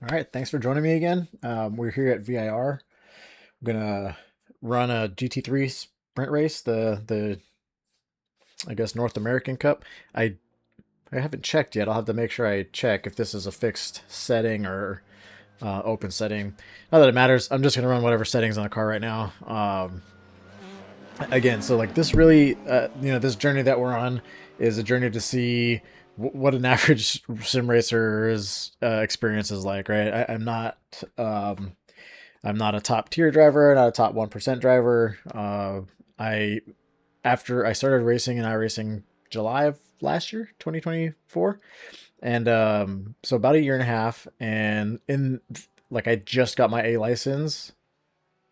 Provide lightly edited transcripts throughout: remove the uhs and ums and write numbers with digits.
All right, thanks for joining me again. We're here at VIR. We're gonna run a GT3 sprint race, the I guess North American Cup. I I haven't checked yet. I'll have to make sure I check if this is a fixed setting or open setting. Not that it matters. I'm just gonna run whatever settings on the car right now. Again, so like this really, this journey that we're on is a journey to see what an average sim racer's experience is like, right? Um, I'm not a top tier driver, not a top 1% driver. I After I started racing in iRacing July of last year, 2024, and so about a year and a half, and in like I just got my A license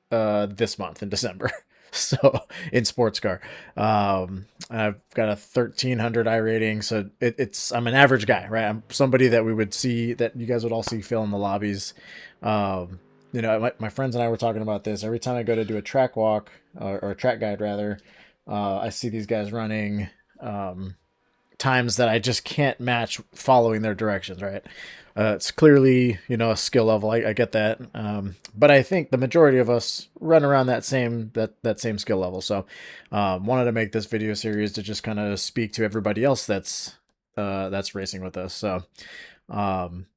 this month in December. So in sports car, I've got a 1300 I rating. So I'm an average guy, right? I'm somebody that we would see, that you guys would all see fill in the lobbies. Um, my friends and I were talking about this. Every time I go to do a track walk or a track guide rather, I see these guys running times that I just can't match following their directions, right? It's clearly, a skill level. I get that, but I think the majority of us run around that same skill level. So, wanted to make this video series to just kind of speak to everybody else that's racing with us. So, um,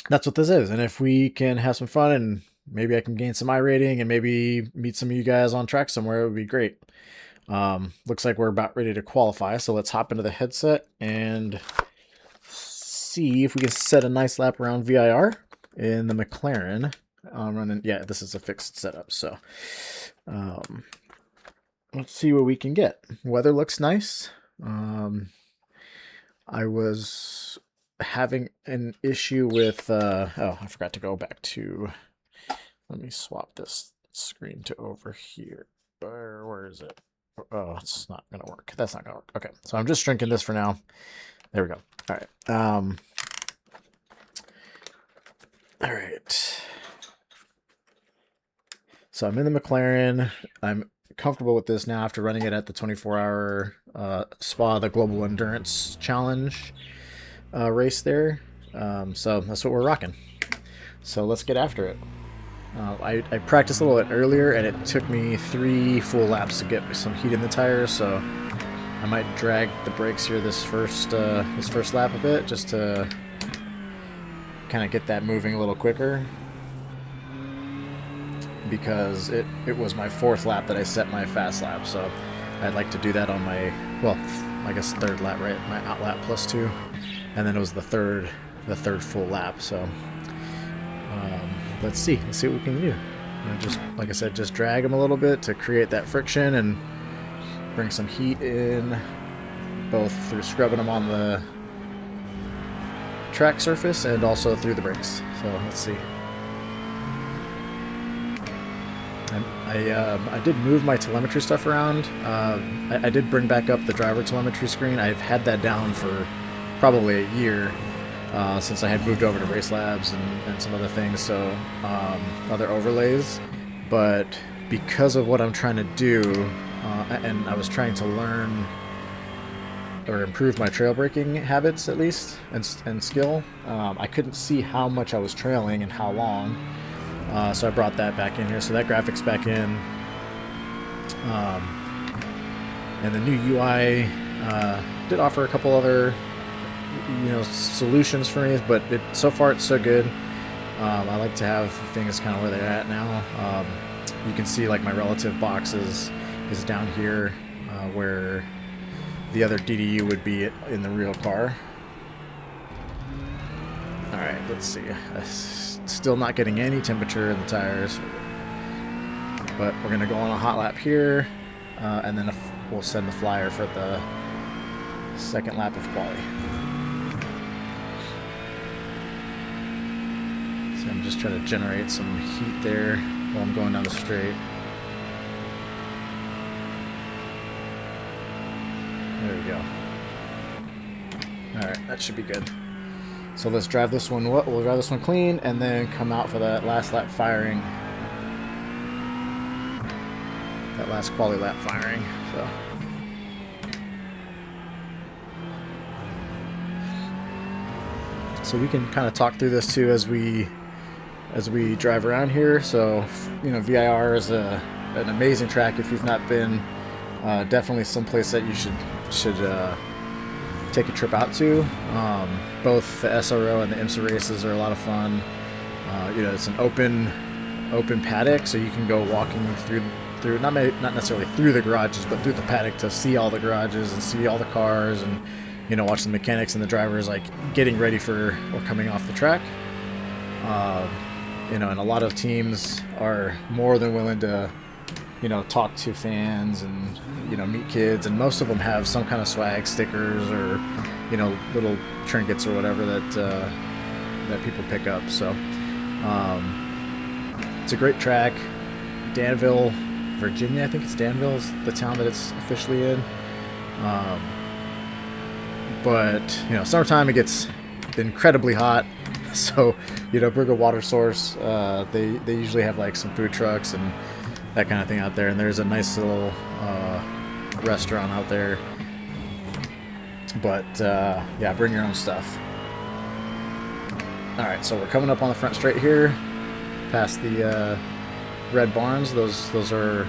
that's what this is. And if we can have some fun and maybe I can gain some I rating and maybe meet some of you guys on track somewhere, it would be great. Looks like we're about ready to qualify, so let's hop into the headset and see if we can set a nice lap around VIR in the Mclaren. Running, yeah, this is a fixed setup, so let's see what we can get. Weather looks nice. I was having an issue with, oh, I forgot to go back to, let me swap this screen to over here. Where is it? Oh, it's not gonna work. That's not gonna work. Okay, so I'm just drinking this for now. There we go. All right. All right. So I'm in the Mclaren. I'm comfortable with this now after running it at the 24-hour SPA, the Global Endurance Challenge race there. So that's what we're rocking. So let's get after it. I practiced a little bit earlier, and it took me 3 full laps to get some heat in the tires, so I might drag the brakes here this first lap a bit, just to kind of get that moving a little quicker, because it was my 4th lap that I set my fast lap, so I'd like to do that on my, well, I guess 3rd lap, right? My out lap plus 2, and then it was the third full lap, so let's see what we can do. Just like I said, just drag them a little bit to create that friction and bring some heat in, both through scrubbing them on the track surface and also through the brakes. So let's see. I did move my telemetry stuff around. I did bring back up the driver telemetry screen. I've had that down for probably a year. Since I had moved over to Race Labs and some other things, so other overlays. But because of what I'm trying to do, and I was trying to learn or improve my trail braking habits at least, and skill, I couldn't see how much I was trailing and how long. So I brought that back in here. So that graphic's back in. And the new UI did offer a couple other solutions for me, but so far it's so good. I like to have things kind of where they're at now. You can see like my relative boxes is down here, where the other DDU would be in the real car. All right, let's see. Still not getting any temperature in the tires, but we're gonna go on a hot lap here, and then we'll send the flyer for the 2nd lap of quali. I'm just trying to generate some heat there while I'm going down the straight. There we go. Alright, that should be good. So let's drive this one, we'll drive this one clean and then come out for that last lap firing. That last quali lap firing. So we can kind of talk through this too as we as we drive around here. So, VIR is an amazing track if you've not been. Definitely someplace that you should take a trip out to. Both the SRO and the IMSA races are a lot of fun. It's an open paddock, so you can go walking through not necessarily through the garages, but through the paddock to see all the garages and see all the cars, and watch the mechanics and the drivers like getting ready for or coming off the track. And a lot of teams are more than willing to talk to fans and meet kids, and most of them have some kind of swag, stickers, or little trinkets or whatever that people pick up. So it's a great track. Danville, Virginia, I think it's Danville is the town that it's officially in. But summertime it gets incredibly hot. So Briggle Water Source, they usually have like some food trucks and that kind of thing out there, and there's a nice little restaurant out there. But yeah, bring your own stuff. All right, so we're coming up on the front straight here, past the red barns. Those are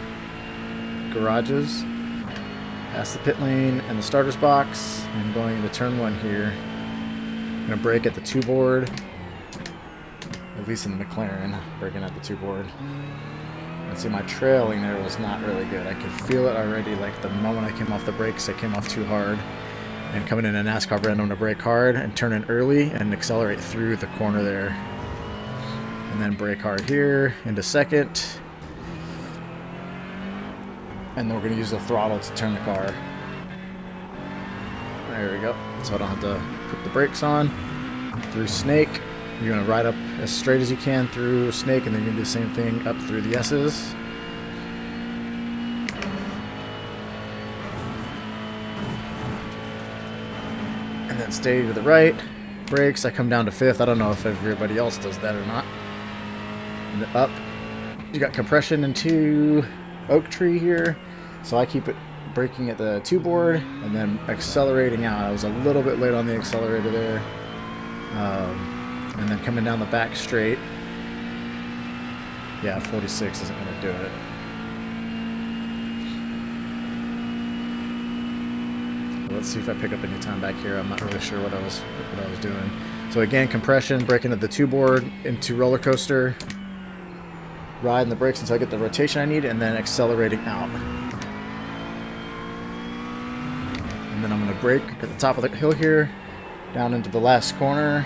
garages. Past the pit lane and the starter's box, and going into turn 1 here. I'm gonna brake at the 2 board, at least in the Mclaren, braking at the 2 board. And see, my trailing there was not really good. I could feel it already, like the moment I came off the brakes, I came off too hard. And coming in a NASCAR brand, I'm gonna brake hard and turn in early and accelerate through the corner there. And then brake hard here into second. And then we're gonna use the throttle to turn the car. There we go. So I don't have to put the brakes on. Through Snake. You're going to ride up as straight as you can through Snake, and then you're going to do the same thing up through the S's. And then stay to the right. Brakes, I come down to 5th. I don't know if everybody else does that or not. And then up. You got compression into Oak Tree here. So I keep it braking at the 2 board and then accelerating out. I was a little bit late on the accelerator there. And then coming down the back straight. Yeah, 46 isn't going to do it. Let's see if I pick up any time back here. I'm not really sure what I was doing. So again, compression, braking at the 2 board into roller coaster. Riding the brakes until I get the rotation I need, and then accelerating out. And then I'm going to brake at the top of the hill here, down into the last corner.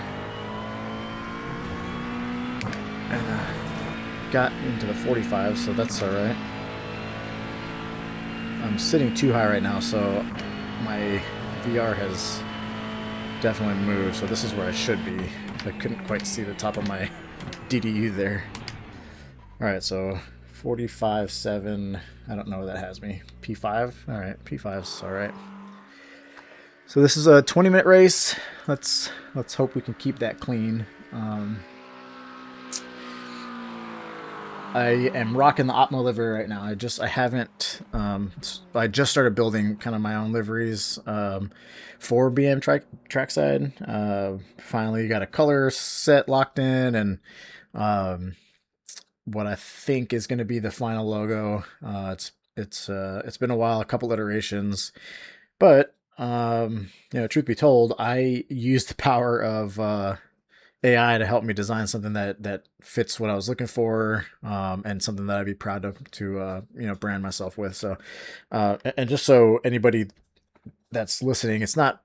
And got into the 45, so that's alright. I'm sitting too high right now, so my VR has definitely moved, so this is where I should be. I couldn't quite see the top of my DDU there. Alright, so 45.7, I don't know where that has me. P5? Alright, P5's alright. So this is a 20-minute race. Let's hope we can keep that clean. I am rocking the Opmo livery right now. I just started building kind of my own liveries for BM trackside. Finally got a color set locked in, and what I think is going to be the final logo. It's been a while, a couple iterations, but truth be told, I used the power of AI to help me design something that fits what I was looking for, and something that I'd be proud to brand myself with. So, and just so anybody that's listening, it's not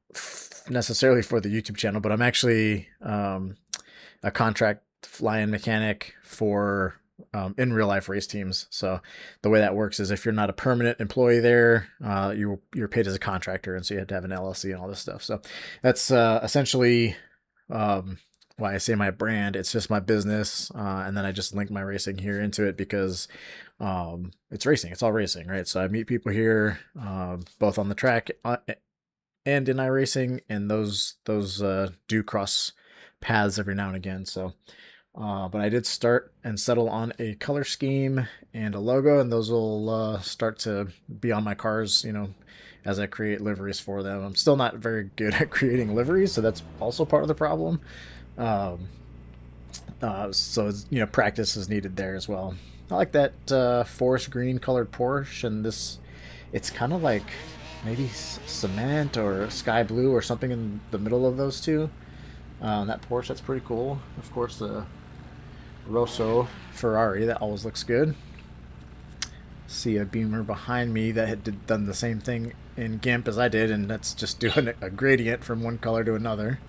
necessarily for the YouTube channel, but I'm actually a contract fly-in mechanic for in real life race teams. So the way that works is if you're not a permanent employee there, you're paid as a contractor, and so you have to have an LLC and all this stuff. So that's essentially why I say my brand. It's just my business, and then I just link my racing here into it because it's racing. It's all racing, right? So I meet people here, both on the track and in iRacing, and those do cross paths every now and again. So, but I did start and settle on a color scheme and a logo, and those will start to be on my cars, as I create liveries for them. I'm still not very good at creating liveries, so that's also part of the problem. So it's, practice is needed there as well. I like that forest green colored Porsche, and this, it's kind of like maybe cement or sky blue or something in the middle of those two. That Porsche, that's pretty cool. Of course, the Rosso Ferrari, that always looks good. See a Beamer behind me that had done the same thing in GIMP as I did, and that's just doing a gradient from one color to another.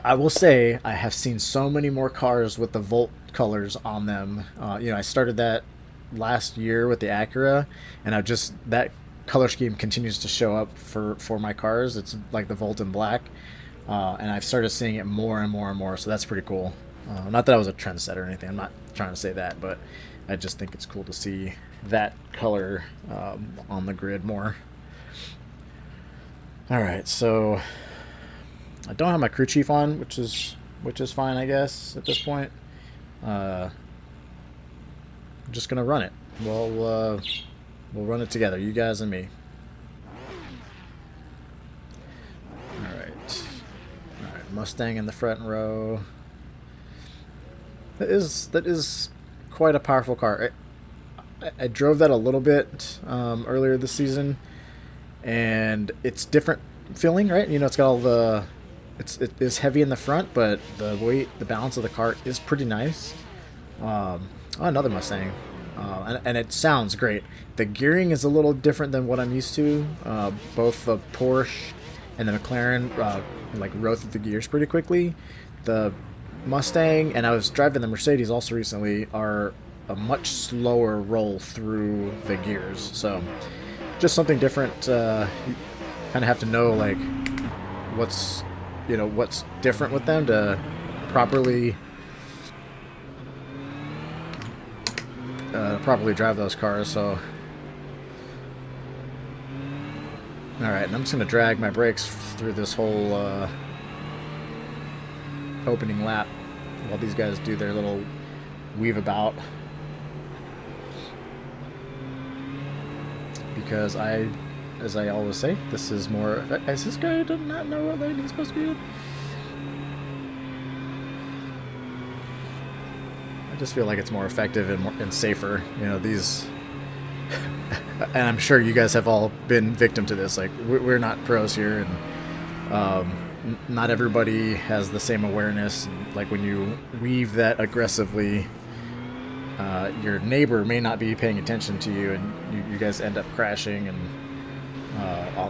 I will say I have seen so many more cars with the Volt colors on them. I started that last year with the Acura, and that color scheme continues to show up for my cars. It's like the Volt in black, and I've started seeing it more and more and more. So that's pretty cool. Not that I was a trendsetter or anything. I'm not trying to say that, but I just think it's cool to see that color on the grid more. All right, so I don't have my crew chief on, which is fine, I guess, at this point. I'm just gonna run it. We'll run it together, you guys and me. All right, Mustang in the front row. That is quite a powerful car. I drove that a little bit earlier this season, and it's different feeling, right? It's got all the it is heavy in the front, but the weight, the balance of the car is pretty nice. Another Mustang, and it sounds great. The gearing is a little different than what I'm used to. Both the Porsche and the McLaren like row through the gears pretty quickly. The Mustang, and I was driving the Mercedes also recently, are a much slower roll through the gears. So just something different. You kind of have to know like what's different with them to properly drive those cars. So all right, and I'm just gonna drag my brakes through this whole opening lap while these guys do their little weave about, because as I always say, this is more. Is this guy does not know what lane he's supposed to be in? I just feel like it's more effective and safer. These, and I'm sure you guys have all been victim to this. Like we're not pros here, and not everybody has the same awareness. Like when you weave that aggressively, your neighbor may not be paying attention to you, and you guys end up crashing and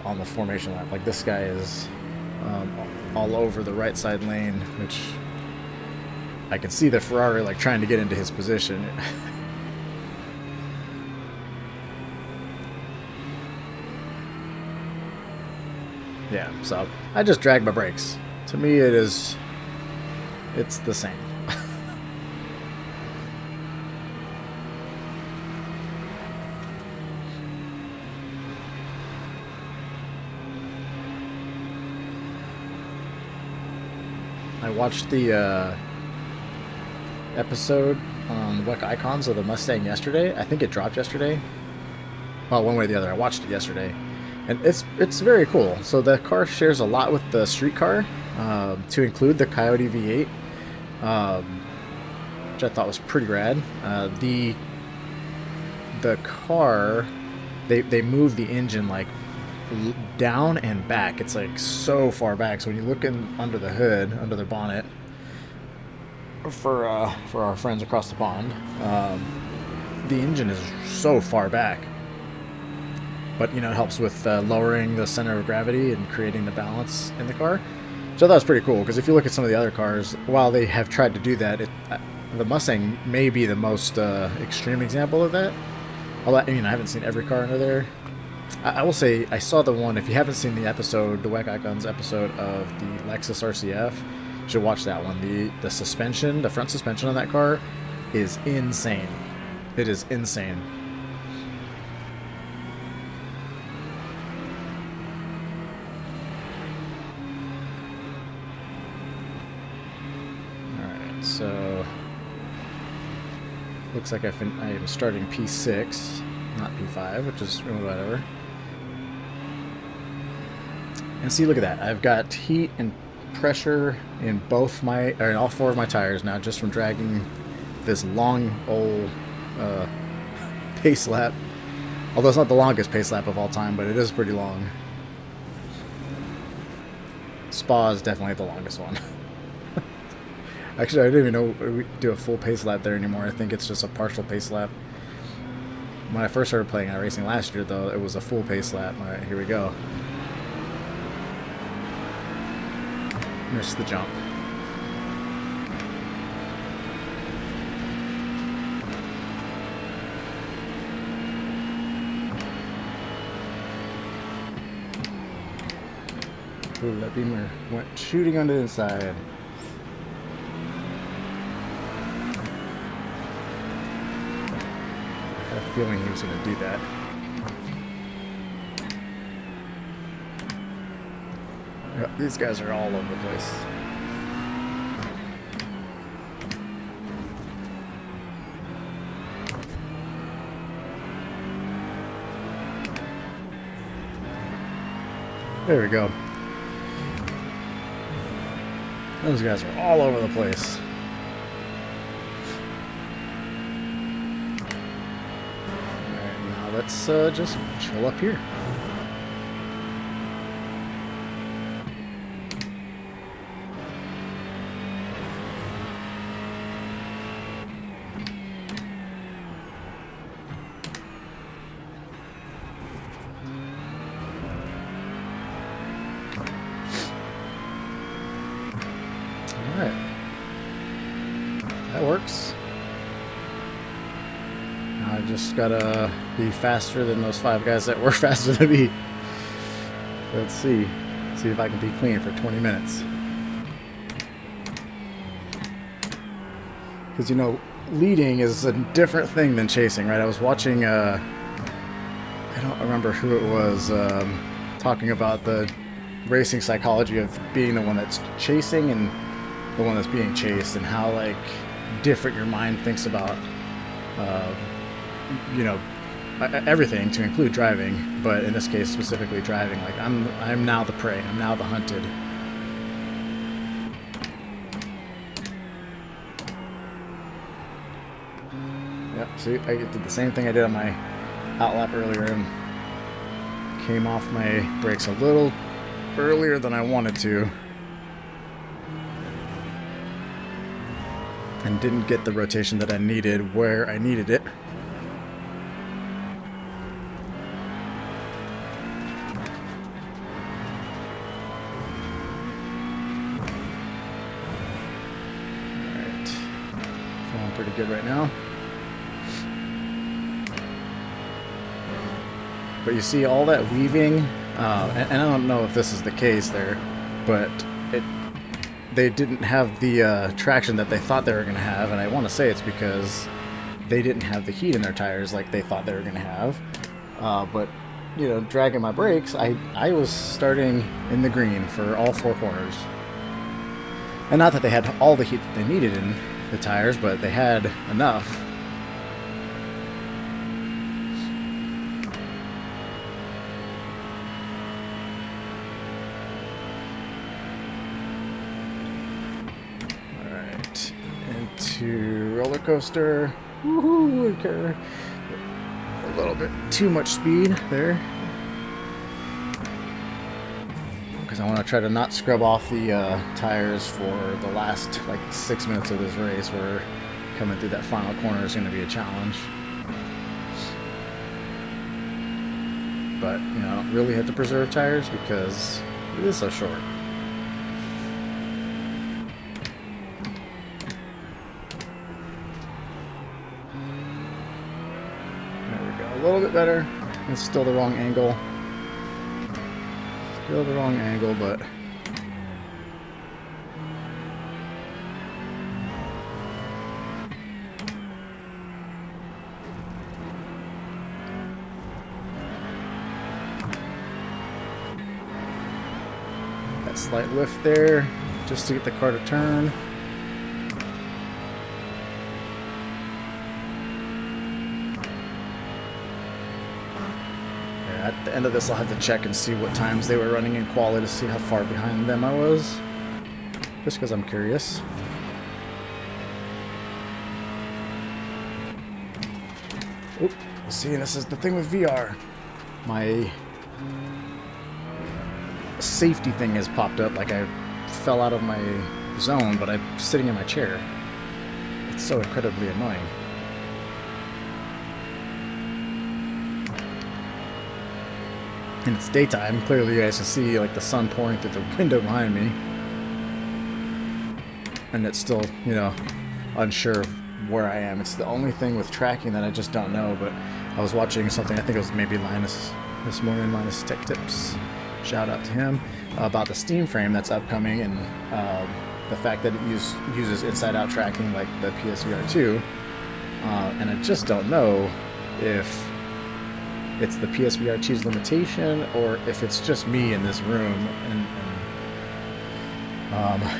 on the formation lap. Like this guy is all over the right side lane, which I can see the Ferrari like trying to get into his position. Yeah, so I just drag my brakes. To me, it's the same. I watched the episode on WEC Icons of the Mustang yesterday. I think it dropped yesterday. Well, one way or the other. I watched it yesterday. And it's very cool. So the car shares a lot with the street car, to include the Coyote V8, which I thought was pretty rad. The car, they move the engine like down and back. It's like so far back. So when you look under the hood, under the bonnet, for our friends across the pond, the engine is so far back. But it helps with lowering the center of gravity and creating the balance in the car. So that was pretty cool, because if you look at some of the other cars, while they have tried to do that, the Mustang may be the most extreme example of that. Although, I haven't seen every car under there. I will say I saw the one. If you haven't seen the episode, the WEC Icons episode of the Lexus RCF, you should watch that one. The suspension, the front suspension on that car is insane. It is insane. So looks like I am starting P6, not P5, which is whatever. And see, look at that. I've got heat and pressure in in all four of my tires now, just from dragging this long old pace lap. Although it's not the longest pace lap of all time, but it is pretty long. Spa is definitely the longest one. Actually, I didn't even know we do a full pace lap there anymore. I think it's just a partial pace lap. When I first started playing iRacing last year, though, it was a full pace lap. All right, here we go. Missed the jump. Ooh, that beamer went shooting on the inside. I had a feeling he was going to do that. Yep, these guys are all over the place. There we go. Those guys are all over the place. Alright, now let's just chill up here. Alright. That works. Now I just gotta be faster than those 5 guys that were faster than me. Let's see. See if I can be clean for 20 minutes. Because, you know, leading is a different thing than chasing, right? I was watching, I don't remember who it was, talking about the racing psychology of being the one that's chasing and the one that's being chased, and how like different your mind thinks about you know, everything, to include driving, but in this case specifically driving. Like I'm now the prey, I'm now the hunted. Yep, see, I did the same thing I did on my outlap earlier and came off my brakes a little earlier than I wanted to. And didn't get the rotation that I needed where I needed it. Alright. Feeling pretty good right now. But you see all that weaving, and I don't know if this is the case there, but they didn't have the traction that they thought they were going to have, and I want to say it's because they didn't have the heat in their tires like they thought they were going to have. But, you know, dragging my brakes, I was starting in the green for all 4 corners. And not that they had all the heat that they needed in the tires, but they had enough. To roller coaster. Woohoo! Okay. A little bit too much speed there, because I want to try to not scrub off the tires for the last like 6 minutes of this race, where coming through that final corner is going to be a challenge. But, you know, I don't really have to preserve tires because it is so short. A little bit better. It's still the wrong angle. Still the wrong angle, but that slight lift there just to get the car to turn. At the end of this, I'll have to check and see what times they were running in quali to see how far behind them I was. just because I'm curious. Oop, see, this is the thing with VR. My safety thing has popped up, like I fell out of my zone, but I'm sitting in my chair. It's so incredibly annoying. And it's daytime. Clearly you guys can see like the sun pouring through the window behind me. And it's still, you know, unsure of where I am. It's the only thing with tracking that I just don't know, but I was watching something, I think it was maybe Linus this morning, Linus Tech Tips. Shout out to him about the Steam frame that's upcoming and the fact that it uses inside-out tracking like the PSVR 2. And I just don't know if it's the PSVR 2's limitation or if it's just me in this room. And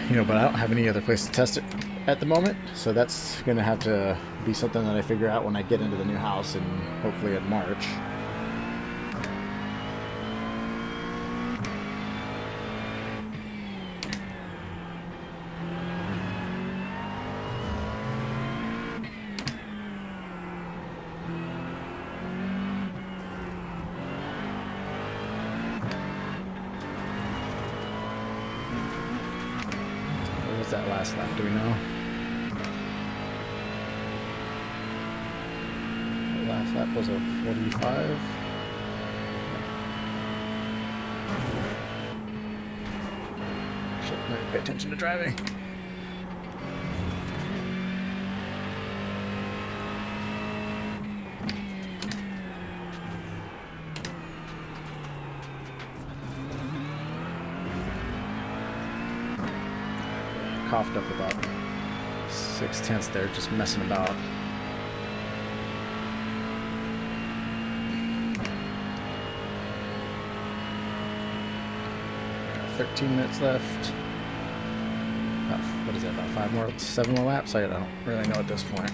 you know, but I don't have any other place to test it at the moment, so that's going to have to be something that I figure out when I get into the new house and hopefully in March. That last lap, do we know? The last lap was a 45. Shit, pay attention to driving. Coughed up about 6/10 there, just messing about. Got 13 minutes left. About, what is that? About 7 more laps? I don't really know at this point.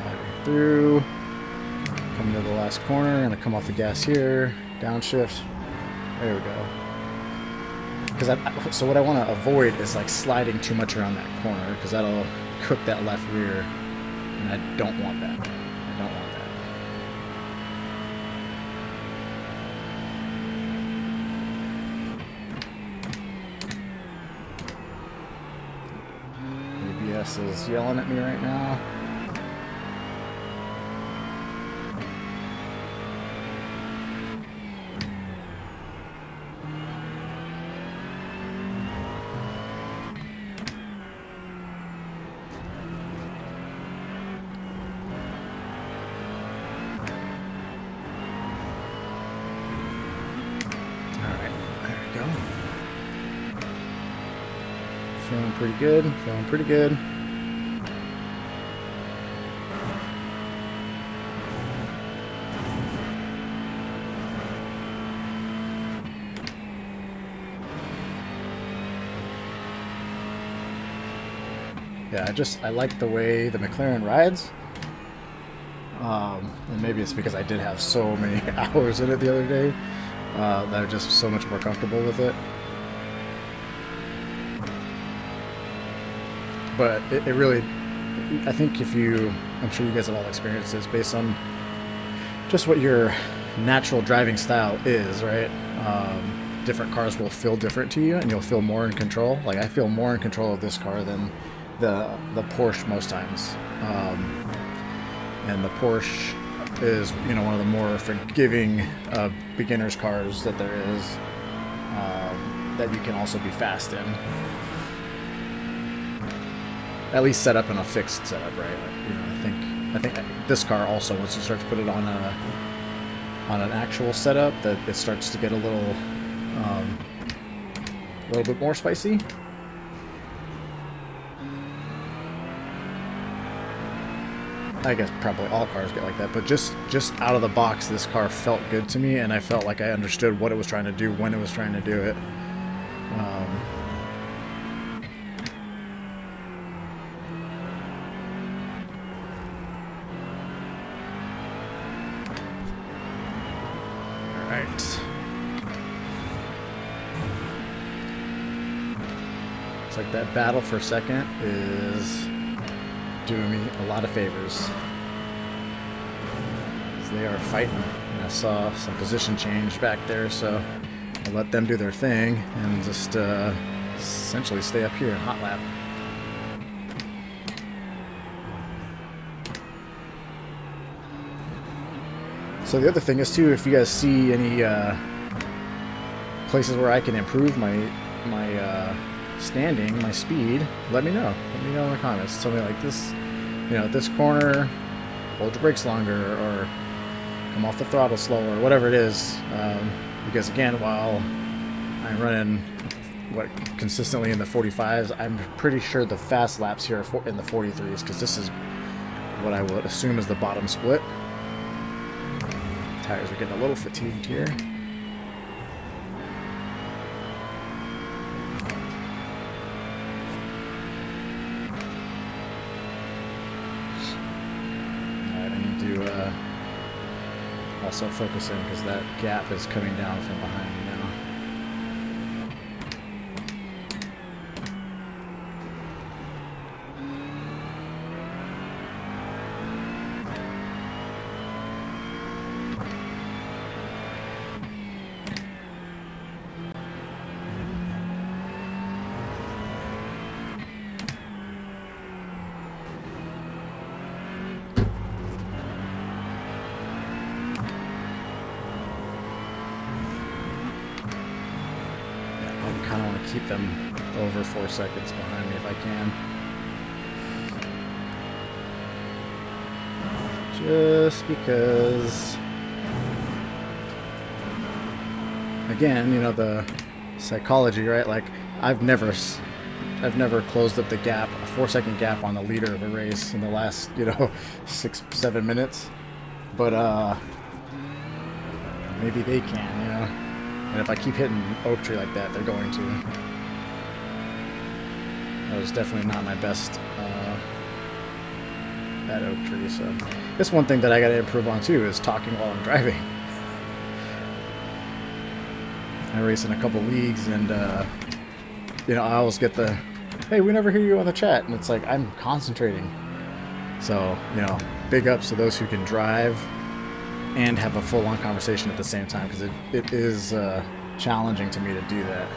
Driving through, coming to the last corner, gonna come off the gas here, downshift. There we go. Because so what I want to avoid is like sliding too much around that corner, because that'll cook that left rear, and I don't want that. I don't want that. ABS is yelling at me right now. Feeling pretty good, feeling pretty good. Yeah, I like the way the Mclaren rides. And maybe it's because I did have so many hours in it the other day that I'm just so much more comfortable with it. But it really, I think I'm sure you guys have all experienced this based on just what your natural driving style is, right? Different cars will feel different to you and you'll feel more in control. Like I feel more in control of this car than the Porsche most times. And the Porsche is, you know, one of the more forgiving beginner's cars that there is, that you can also be fast in. At least set up in a fixed setup, right? Like, you know, I think this car also, once you start to put it on an actual setup, that it starts to get a little bit more spicy. I guess probably all cars get like that, but just out of the box, this car felt good to me, and I felt like I understood what it was trying to do when it was trying to do it. Alright. Looks like that battle for second is doing me a lot of favors. As they are fighting. And I saw some position change back there, so I'll let them do their thing and just essentially stay up here in hot lap. So the other thing is too, if you guys see any places where I can improve my standing, my speed, let me know. Let me know in the comments. Tell me like this, you know, this corner, hold your brakes longer, or come off the throttle slower, whatever it is. Because again, while I'm running what consistently in the 45s, I'm pretty sure the fast laps here are in the 43s, because this is what I would assume is the bottom split. Tires are getting a little fatigued here. Alright, I need to also focus in because that gap is coming down from behind me now. I kind of want to keep them over 4 seconds behind me if I can. Just because, again, you know, the psychology, right? Like, I've never closed up the gap, a 4-second gap on the leader of a race in the last, you know, 6-7 minutes. But maybe they can, you know. And if I keep hitting oak tree like that, they're going to. That was definitely not my best at oak tree. So that's one thing that I got to improve on too, is talking while I'm driving. I race in a couple leagues, and you know, I always get the, "Hey, we never hear you on the chat," and it's like I'm concentrating. So, you know, big ups to those who can drive and have a full-on conversation at the same time, because it is challenging to me to do that.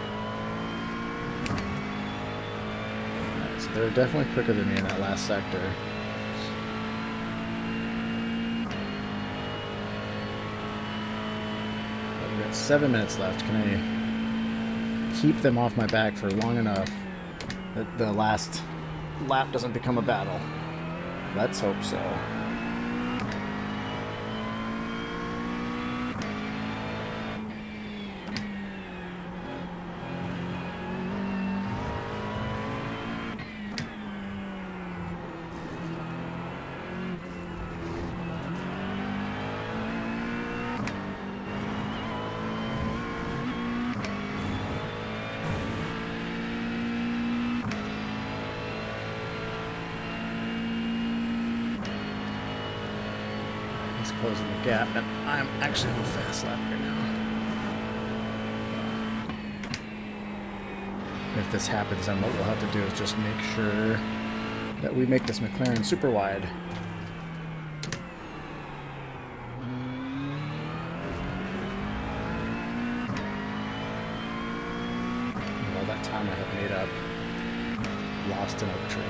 Right, so they're definitely quicker than me in that last sector. But we've got 7 minutes left. Can I keep them off my back for long enough that the last lap doesn't become a battle? Let's hope so. Closing the gap, and I'm actually in a fast lap here now. If this happens, then what we'll have to do is just make sure that we make this McLaren super wide. And all that time I have made up, lost an oak tree.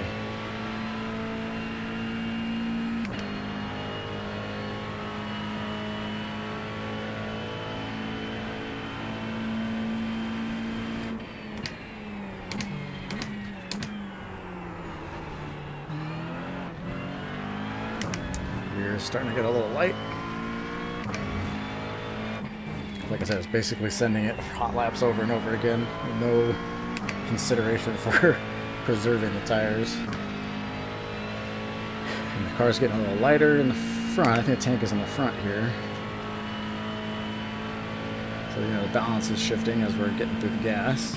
Starting to get a little light. Like I said, it's basically sending it hot laps over and over again with no consideration for preserving the tires. And the car's getting a little lighter in the front. I think the tank is in the front here. So, you know, the balance is shifting as we're getting through the gas.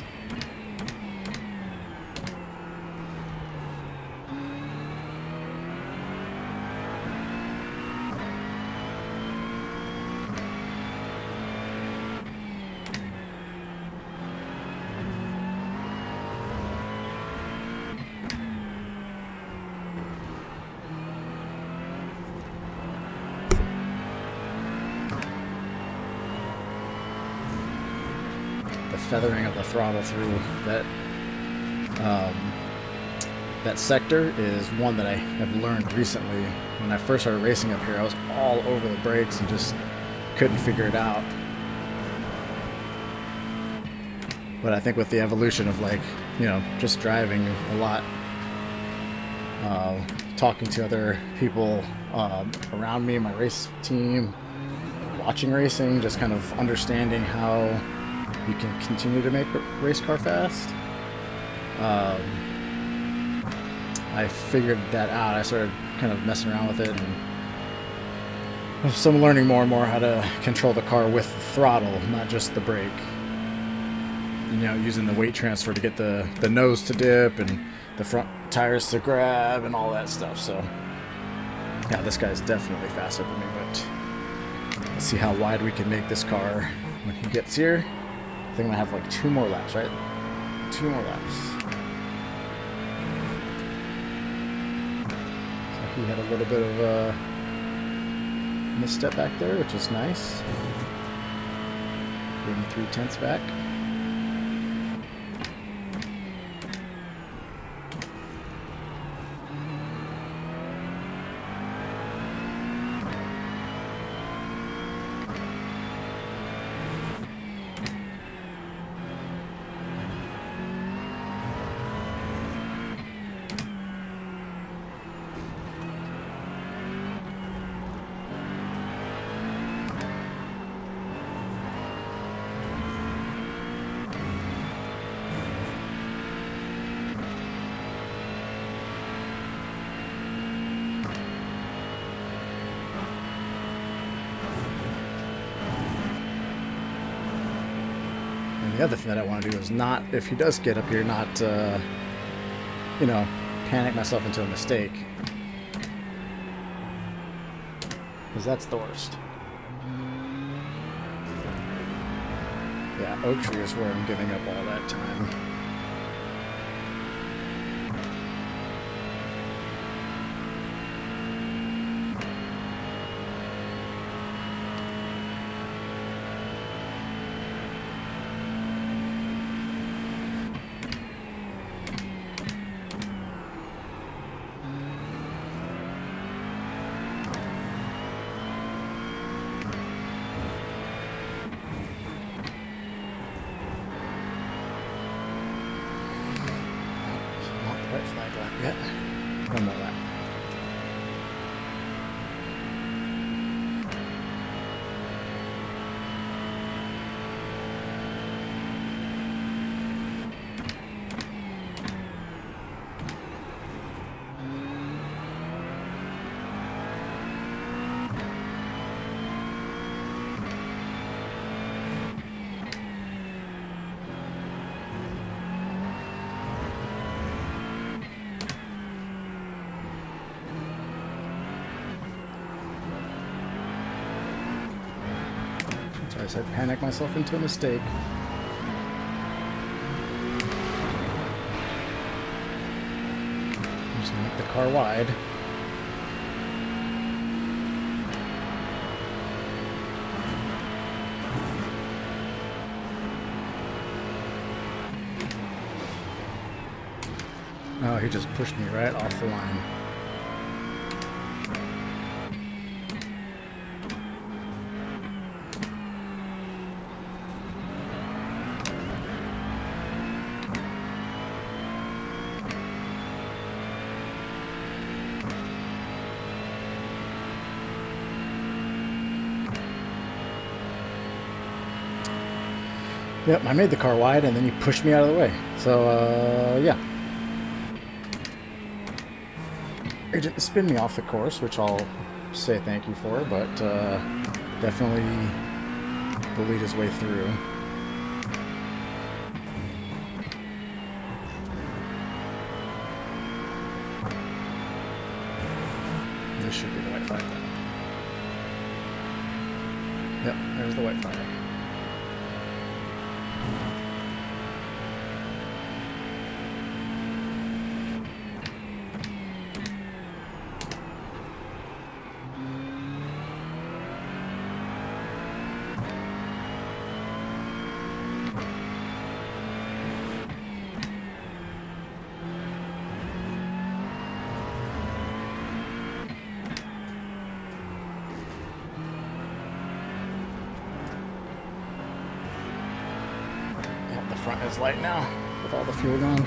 feathering of the throttle through that that sector is one that I have learned recently. When I first started racing up here, I was all over the brakes and just couldn't figure it out. But I think with the evolution of, like, you know, just driving a lot, talking to other people around me, my race team, watching racing, just kind of understanding how you can continue to make a race car fast. I figured that out. I started kind of messing around with it, and so I'm learning more and more how to control the car with the throttle, not just the brake. You know, using the weight transfer to get the nose to dip and the front tires to grab and all that stuff. So yeah, this guy's definitely faster than me, but let's see how wide we can make this car when he gets here. I think I'm gonna have like 2 more laps, right? 2 more laps. So he had a little bit of a misstep back there, which is nice. Gave him 3/10 back. The other thing that I want to do is not, if he does get up here, not, you know, panic myself into a mistake. Because that's the worst. Yeah, Oak Tree is where I'm giving up all that time. White flag lap yet. 1 more lap. So I said panic myself into a mistake. I'm just gonna make the car wide. Oh, he just pushed me right off the line. Yep, I made the car wide, and then you pushed me out of the way. So, yeah. It didn't spin me off the course, which I'll say thank you for, but definitely bullied his way through. This should be the white flag. Yep, there's the white flag. front is light now with all the fuel gone.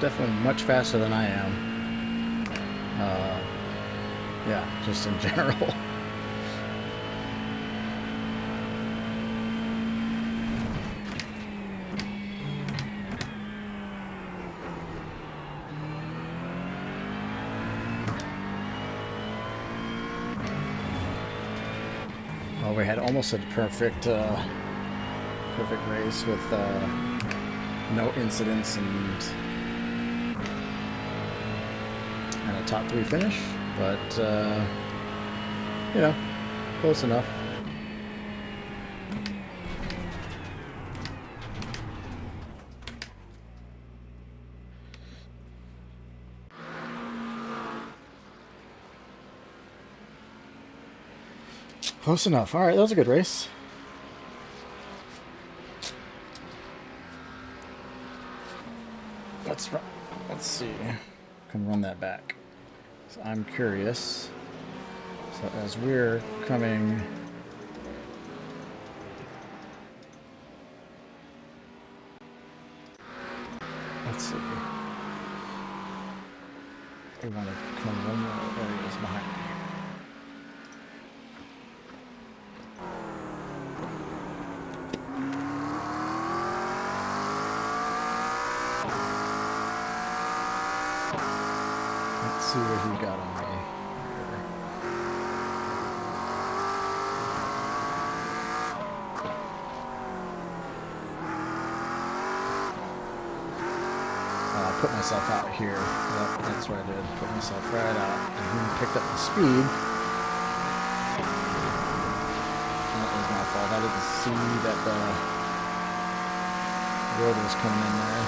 Definitely much faster than I am. Yeah, just in general. Well, we had almost a perfect race with no incidents and a top 3 finish, but you know, close enough. Close enough. All right, that was a good race. Let's see. Can run that back. So I'm curious. So as we're coming, let's see. We want to come one more areas behind me. Let's see what he got on me. Put myself out here. Yep, that's what I did. Put myself right out. And he picked up the speed. That was my fault. I didn't see that the road was coming in there.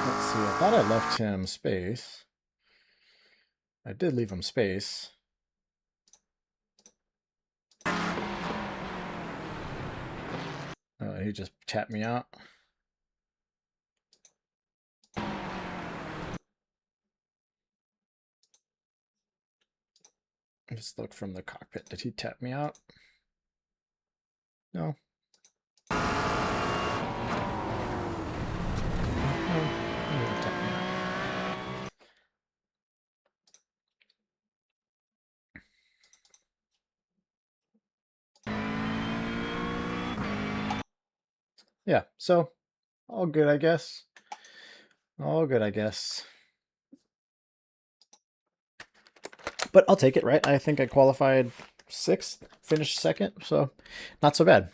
Let's see. I thought I left him space. I did leave him space. He just tapped me out. Just look from the cockpit. Did he tap me out? No. Yeah, so all good, I guess. All good, I guess. But I'll take it, right? I think I qualified 6th, finished 2nd, so not so bad.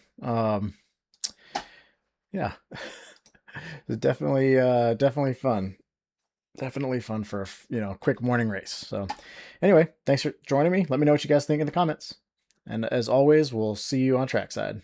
Yeah, it's definitely fun. Definitely fun for a quick morning race. So anyway, thanks for joining me. Let me know what you guys think in the comments. And as always, we'll see you on trackside.